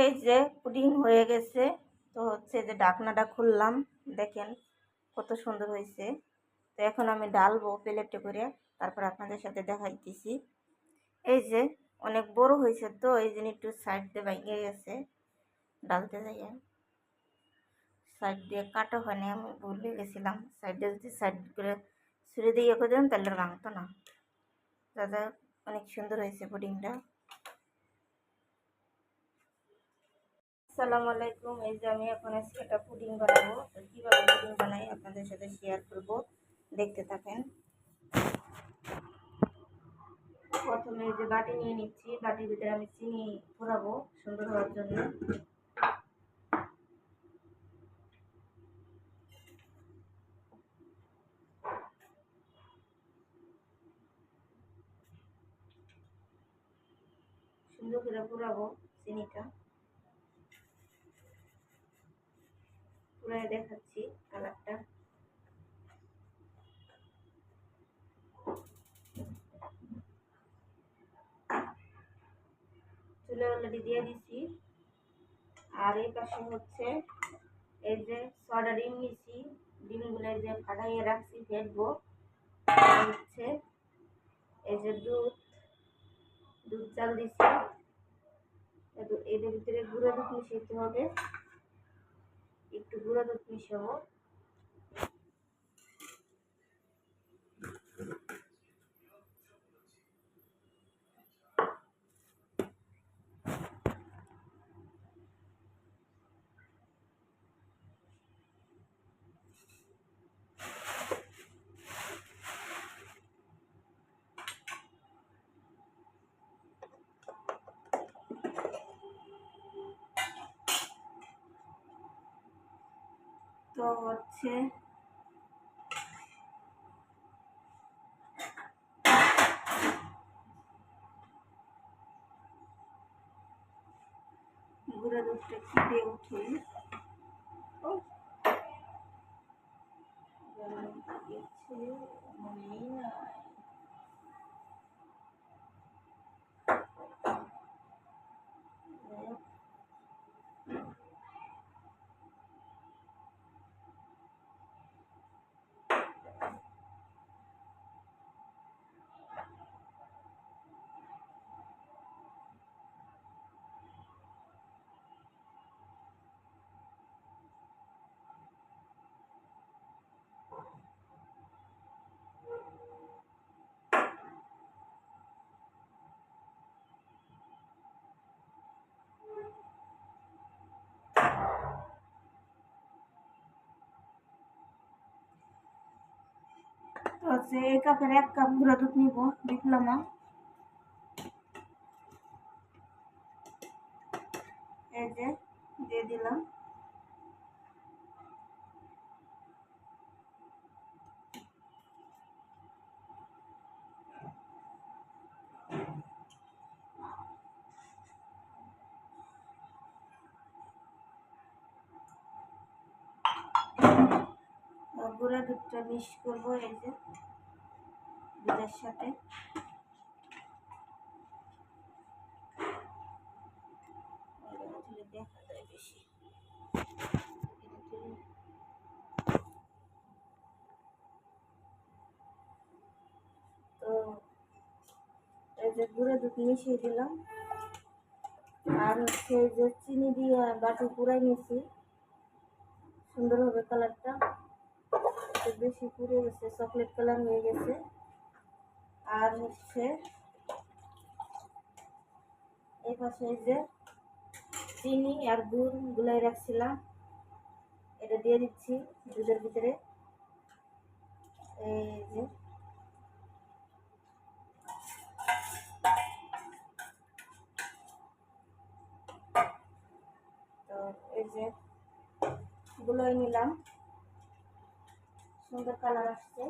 এই যে পুডিং হয়ে গেছে। তো হচ্ছে যে ঢাকনাটা খুললাম, দেখেন কত সুন্দর হয়েছে। তো এখন আমি ডালবো প্লেটে করে, তারপর আপনাদের সাথে দেখাইতেছি। এই যে অনেক বড় হয়েছে, তো এই জন্য একটু সাইড দিয়ে ভেঙে গেছে, ডালতে যাই সাইড দিয়ে কাটা হয়নি, আমি ভুলে গেছিলাম। সাইড দিয়ে যদি সাইড করে ছুরি দিয়ে করে দেন তাহলে ভাঙতো না। দাদা অনেক সুন্দর হয়েছে পুডিংটা। আসসালামু আলাইকুম। এই যে আমি এখন আজকে একটা পুডিং বানাবো। তো কীভাবে পুডিং বানাই আপনাদের সাথে শেয়ার করব, দেখতে থাকেন। প্রথমে এই যে বাটি নিয়ে নিচ্ছি, বাটির ভিতরে আমি চিনি ঘোরাবো সুন্দর হওয়ার জন্য। সুন্দর করে ঘোরাবো চিনিটা, পুরাই দেখাচ্ছি কালারটা। চুলে অলরেডি দিয়ে দিচ্ছি। আর এই পাশে হচ্ছে এই যে সডা ডিম নিচ্ছি, ডিমগুলো যে ফাটাইয়ে রাখছি ফেটবো। হচ্ছে এই যে দুধ চাল দিচ্ছি, এদের ভিতরে গুঁড়ো দুধ মিশাইতে হবে, একটু গুঁড়ো দুধ মিশাবো। তো হচ্ছে গুঁড়ো দুধটা ফুটে উঠে তো হচ্ছে এই কাপের 1 কাপ গুঁড়ো দুধ নিব, ডিপ্লোমা। এই যে দিয়ে দিলাম। গুঁড়া দুধটা মিক্স করবো এই যে দুধের সাথে। দেখা যায় বেশি। তো এই যে গুঁড়া দুধ মিশিয়ে দিলাম। আর হচ্ছে যে চিনি দিয়ে বাটি পুরাই নিয়েছি, সুন্দর হবে কালারটা। বেশি পুড়ে গেছে, চকলেট কালার হয়ে গেছে। আর হচ্ছে এই পাশে এই যে চিনি আর গুড় গুলাই রাখছিলাম, এটা দিয়ে দিচ্ছি দুধের ভিতরে। এই যে তো এই যে গুলাই নিলাম, সুন্দর কালার আসছে।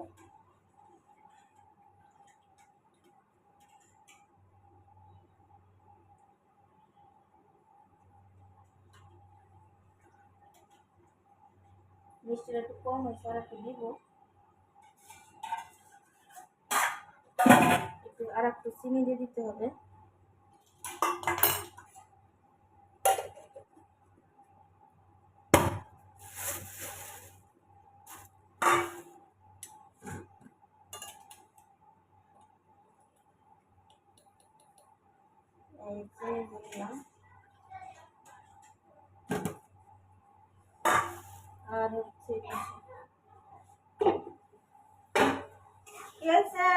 মিষ্টিটা একটু কম হয়েছে, আর একটু দিব, আর একটু চিনি দিয়ে দিতে হবে। দিলাম। আর হচ্ছে কি হয়েছে?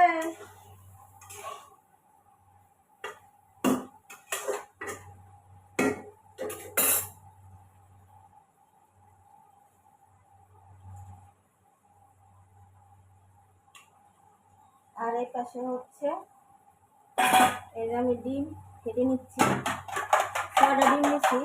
আর এই পাশে হচ্ছে এই যে আমি ডিম কেটে নিচ্ছি, 6টা ডিম নিচ্ছি।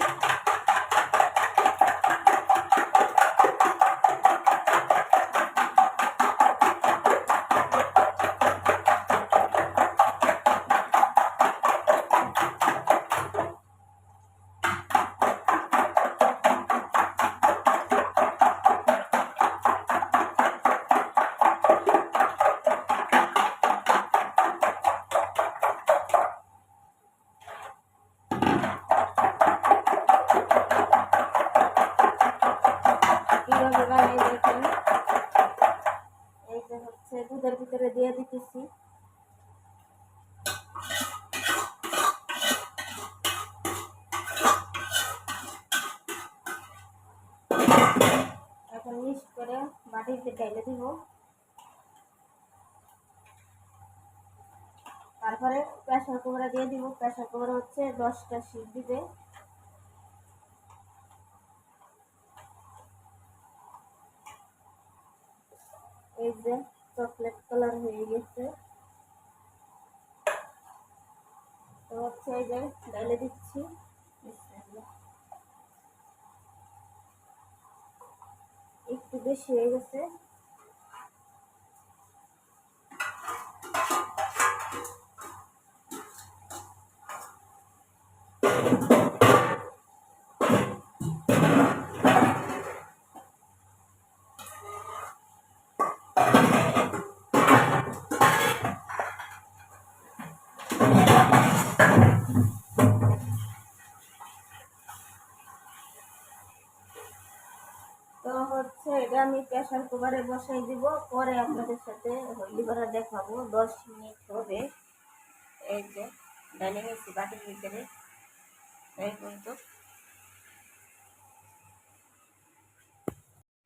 কিভাবে বানাই দেখেন, এই যে হচ্ছে দুধের ভিতরে দিয়ে দিতেছি। এখন মিক্স করে বাটিতে ঢেলে দিব। তারপরে প্রেসার কুকারে দিয়ে দিব। প্রেসার কুকারে হচ্ছে 10টা সিটি দিবে। এই যে চকলেট কালার হয়ে গেছে, তো হচ্ছে এই যে ঢেলে দিচ্ছি। একটু বেশি হয়ে গেছে। তো হচ্ছে এটা আমি প্রেসার কুকারে বসাই দিব, পরে আপনাদের সাথে হলদি করা দেখাবো। 10 মিনিট হবে। এই যে ঢেলে নিয়েছি বাটির ভিতরে। এই কিন্তু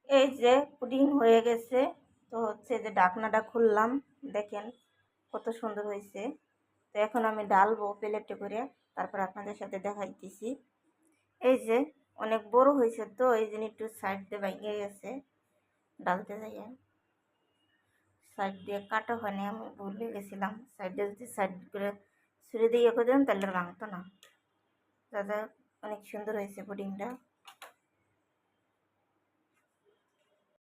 এই যে পুডিং হয়ে গেছে। তো হচ্ছে যে ঢাকনাটা খুললাম, দেখেন কত সুন্দর হয়েছে। তো এখন আমি ডালবো প্লেটে করে, তারপর আপনাদের সাথে দেখাইতেছি। এই যে অনেক বড় হয়েছে, তো এই জন্য একটু সাইড দিয়ে ভেঙে গেছে। ডালতে যাই সাইড দিয়ে কাটা হয়নি, আমি ভুলে গেছিলাম। সাইড দিয়ে যদি সাইড করে ছুরি দিয়ে করে দেন তাহলে ভাঙতো না। দাদা অনেক সুন্দর হয়েছে পুডিংটা।